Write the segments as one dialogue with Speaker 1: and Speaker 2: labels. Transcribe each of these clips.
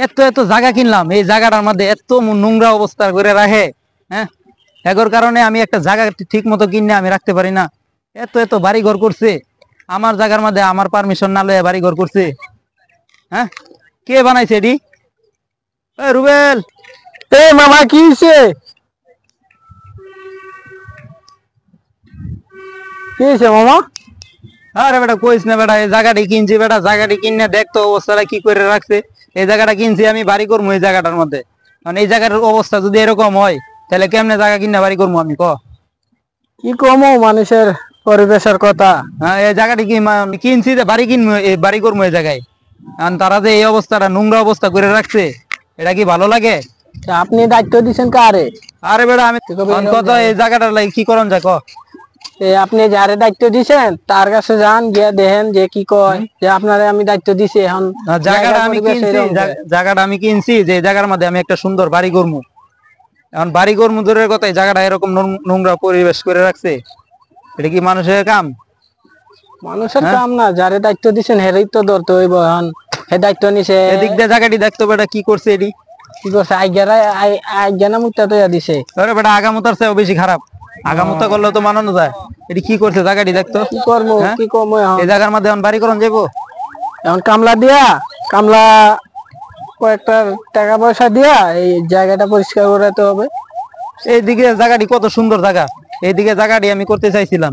Speaker 1: এত এত জায়গা কিনলাম, এই জায়গাটার মধ্যে এত নোংরা অবস্থা করে রাখে। হ্যাঁ, এগোর কারণে আমি একটা জায়গা ঠিক মতো কিনে আমি রাখতে পারি না। এত এত বাড়ি ঘর করছে আমার জায়গার মধ্যে, আমার পারমিশন না লয়ে বাড়ি ঘর করছে। হ্যাঁ, কে বানাইছে এডি? রুবেল,
Speaker 2: এ মামা কি হইছে? কি হইছে মামা?
Speaker 1: আরে বেটা কইস না বেটা, এই জায়গাটি কিনছি বেটা, জায়গাটি কিনে দেখতো অবস্থাটা কি করে রাখছে। এই জায়গাটা কিনছি আমি বাড়ি করবো এই জায়গাটার মধ্যে। মানে এই জায়গার অবস্থা যদি এরকম হয় তাহলে কেমনে জায়গা কিনে বাড়ি করবো আমি, ক?
Speaker 2: কি কমো মানুষের পরিবেশের কথা।
Speaker 1: হ্যাঁ, এই জায়গাটি কি কিনছি যে বাড়ি কিনবো, বাড়ি করবো এই জায়গায়। আর তারা যে এই অবস্থাটা নোংরা অবস্থা করে রাখছে, এটা কি ভালো লাগে?
Speaker 2: আপনি দায়িত্ব দিচ্ছেন কারে?
Speaker 1: আরে বেটা আমি কত এই জায়গাটার লাগে কি করন যায়, ক?
Speaker 2: আপনি যারে দায়িত্ব দিছেন তার কাছে যান, গিয়া দেখেন যে কি কয়, যে আপনারে আমি দায়িত্ব দিছি। এখন
Speaker 1: জায়গাটা আমি কিনছি যে জায়গার মধ্যে আমি একটা সুন্দর বাড়ি করবো। এখন বাড়ি করবো দূরের কথা, এই জায়গাটা এরকম নোংরা পরিবেশ করে রাখছে, এটা কি মানুষের কাম?
Speaker 2: মানুষের কাম না, যারে দায়িত্ব দিছেন হেরেই তো ধরতে হইব। এখন হে দায়িত্ব নিছে,
Speaker 1: এদিক দিয়ে জায়গাটি দেখতো বেটা কি করছে এটি।
Speaker 2: কি করছে? আজ্ঞানা মুক্তা তো দিছে।
Speaker 1: আরে বেটা আগামতার চেয়েও বেশি খারাপ। আগামতা করলে তো মানানো যায়, এটি কি করছে জায়গাটি দেখতো।
Speaker 2: কি করবো, কি কমো?
Speaker 1: এই জায়গার মধ্যে এখন বাড়ি করন যাবো?
Speaker 2: এখন কামলা কয়েকটা টাকা পয়সা দিয়া এই জায়গাটা পরিষ্কার করাতে হবে।
Speaker 1: এইদিকে জায়গাটি কত সুন্দর জায়গা, এইদিকে জায়গাটি আমি করতে চাইছিলাম,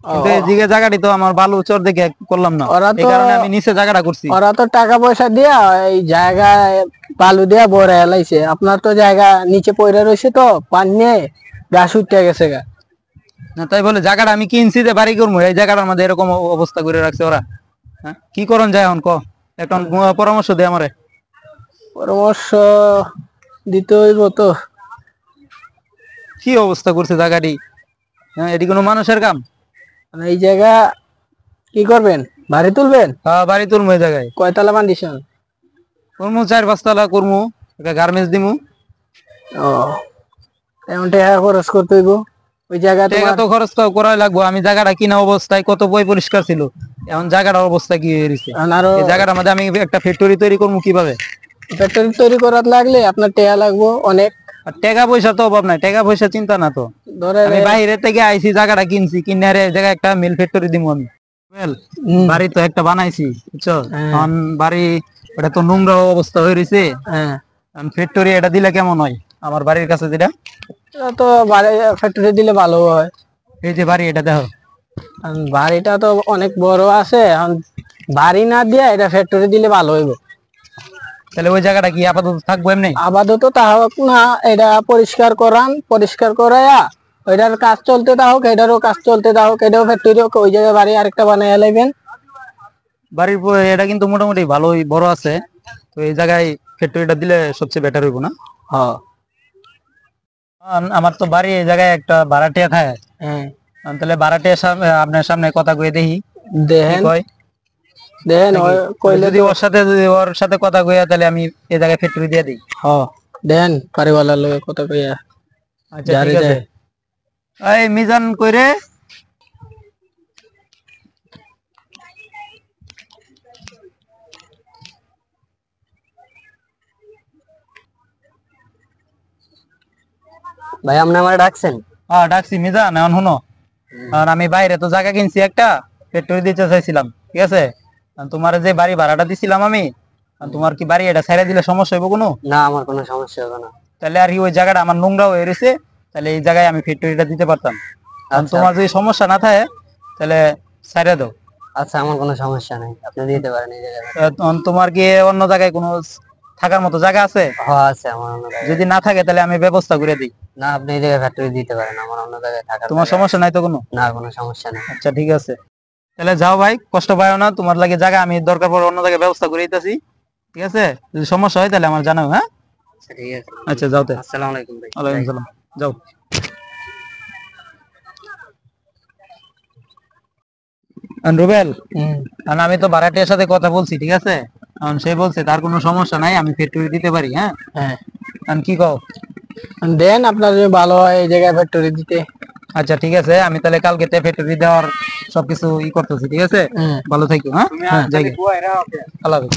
Speaker 1: কিন্তু এইদিকে জায়গাটি তো আমার বালু চর দেখে করলাম না, এই কারণে আমি নিচে জায়গাটা করছি।
Speaker 2: ওরা তো টাকা পয়সা দিয়া এই জায়গায় বালু দিয়া বড় এলাইছে, আপনার তো জায়গা নিচে পড়ে রয়েছে, তো পানি গাছ উঠে গেছে গা।
Speaker 1: না তাই বলে জায়গাটা আমি কিনছি যে বাড়ি করবো, এই জায়গাটার মধ্যে এরকম অবস্থা করে রাখছে ওরা। হ্যাঁ, কি করন যায় এখন, ক? একটা পরামর্শ দে আমারে।
Speaker 2: পরামর্শ দিতে হইব তো।
Speaker 1: কি অবস্থা করছে জায়গাটি? হ্যাঁ, এটি কোনো মানুষের কাম?
Speaker 2: এই জায়গা কি করবেন? বাড়ি তুলবেন?
Speaker 1: হ্যাঁ, বাড়ি তুলবো এই জায়গায়।
Speaker 2: কয়তলা বান্ডিশন
Speaker 1: করবো? 4-5 তলা করবো, একটা গার্মেন্টস দিমু।
Speaker 2: ও, এমন টাকা খরচ করতে হইব ওই জায়গা।
Speaker 1: টাকা তো খরচ তো করাই লাগবো। আমি জায়গাটা কিনা অবস্থায় কত পরিষ্কার ছিল, এখন জায়গাটার অবস্থা কি হয়েছে। এই জায়গাটার মধ্যে আমি একটা ফ্যাক্টরি তৈরি করবো কিভাবে?
Speaker 2: ফ্যাক্টরি তৈরি করার লাগলে আপনার টাকা লাগবো অনেক।
Speaker 1: টাকা পয়সা তো অভাব নাই, টাকা পয়সা চিন্তা না তো। আমি বাইরে থেকে আইছি, জায়গাটা কিনছি, কিনে জায়গায় একটা মিল ফ্যাক্টরি দিব আমি। বাড়ি তো একটা বানাইছি, বুঝছো? এখন বাড়ি এটা তো নোংরা অবস্থা হয়ে রয়েছে। ফ্যাক্টরি এটা দিলে কেমন হয় আমার বাড়ির কাছে? যেটা
Speaker 2: তো বাড়ি ফ্যাক্টরি দিলে ভালো হয়।
Speaker 1: এই যে বাড়ি, এটা দেখো,
Speaker 2: বাড়িটা তো অনেক বড় আছে, এখন বাড়ি না দিয়ে এটা ফ্যাক্টরি দিলে ভালো হইব।
Speaker 1: তাহলে ওই জায়গাটা কি আপাতত থাকবো এমনি?
Speaker 2: আপাতত তা হোক না, এটা পরিষ্কার করান, পরিষ্কার করাইয়া ওইটার কাজ চলতে থাকুক, এটারও কাজ চলতে থাকুক, এটাও ফ্যাক্টরি হোক, ওই জায়গায় বাড়ি আরেকটা বানাই লাইবেন।
Speaker 1: বাড়ির এটা কিন্তু মোটামুটি ভালোই বড় আছে, তো এই জায়গায় ফ্যাক্টরিটা দিলে সবচেয়ে বেটার হইব না?
Speaker 2: হ্যাঁ,
Speaker 1: আমার তো বাড়ি এই জায়গায় একটা ভাড়াটিয়া থাকে। তাহলে ভাড়াটিয়া আপনার সামনে কথা কয়ে দেখি,
Speaker 2: দেখেন দেখেন
Speaker 1: যদি ওর সাথে কথা কইয়া তাহলে আমি এই জায়গায় ফ্যাক্টরি দিয়ে দিই।
Speaker 2: হ্যাঁ, দেখেন বাড়িওয়ালার লগে কথা কইয়া।
Speaker 1: আচ্ছা ঠিক আছে। এই মিজান কইরে,
Speaker 2: ভাই আপনি আমার ডাকছেন?
Speaker 1: হ্যাঁ ডাকছি মিজান। এখন শুনো, আমি বাইরে তো জায়গা কিনছি, একটা ফ্যাক্টরি দিতে চাইছিলাম, ঠিক আছে? তোমার যে বাড়ি ভাড়াটা দিছিলাম আমি, তোমার কি বাড়ি এটা ছেড়ে দিলে সমস্যা হইব কোনো?
Speaker 2: না, আমার কোনো সমস্যা হবে না।
Speaker 1: তাহলে আর কি ওই জায়গাটা আমার নোংরা হয়ে রয়েছে, তাহলে এই জায়গায় আমি ফ্যাক্টরিটা দিতে পারতাম। তোমার যদি সমস্যা না থাকে তাহলে ছেড়ে দাও।
Speaker 2: আচ্ছা, আমার কোনো সমস্যা নাই, আপনি দিতে পারেন এই জায়গায়।
Speaker 1: তোমার কি অন্য জায়গায় কোনো থাকার মতো জায়গা আছে?
Speaker 2: হ্যাঁ আছে, আমার অন্য জায়গায়।
Speaker 1: যদি না থাকে তাহলে আমি ব্যবস্থা করে দিই।
Speaker 2: না, আপনি এই জায়গায় ফ্যাক্টরি দিতে পারেন, আমার অন্য জায়গায় থাকার।
Speaker 1: তোমার সমস্যা নাই তো কোনো?
Speaker 2: না, কোনো সমস্যা নেই।
Speaker 1: আচ্ছা ঠিক আছে, তাহলে যাও ভাই, কষ্ট পাও না। তোমার লাগে জায়গা আমি দরকার পড়ে অন্য জায়গায় ব্যবস্থা করে দিতেছি, ঠিক আছে? যদি সমস্যা হয় তাহলে আমার জানাও। হ্যাঁ
Speaker 2: ঠিক আছে।
Speaker 1: আচ্ছা যাও।
Speaker 2: আসসালামু আলাইকুম ভাই।
Speaker 1: ওয়ালাইকুম সালাম, যাও। রুবেল, আমি তো ভাড়াটিয়ার সাথে কথা বলছি, ঠিক আছে? সে বলছে তার কোনো সমস্যা নাই, আমি ফ্যাক্টরি দিতে পারি। হ্যাঁ কি কও?
Speaker 2: দেন, আপনার যদি ভালো হয় এই জায়গায় ফ্যাক্টরি দিতে।
Speaker 1: আচ্ছা ঠিক আছে, আমি তাহলে কালকে ফ্যাক্টরি দেওয়ার সবকিছু করতেছি, ঠিক আছে? ভালো থাকো। হ্যাঁ, আল্লাহ হাফেজ।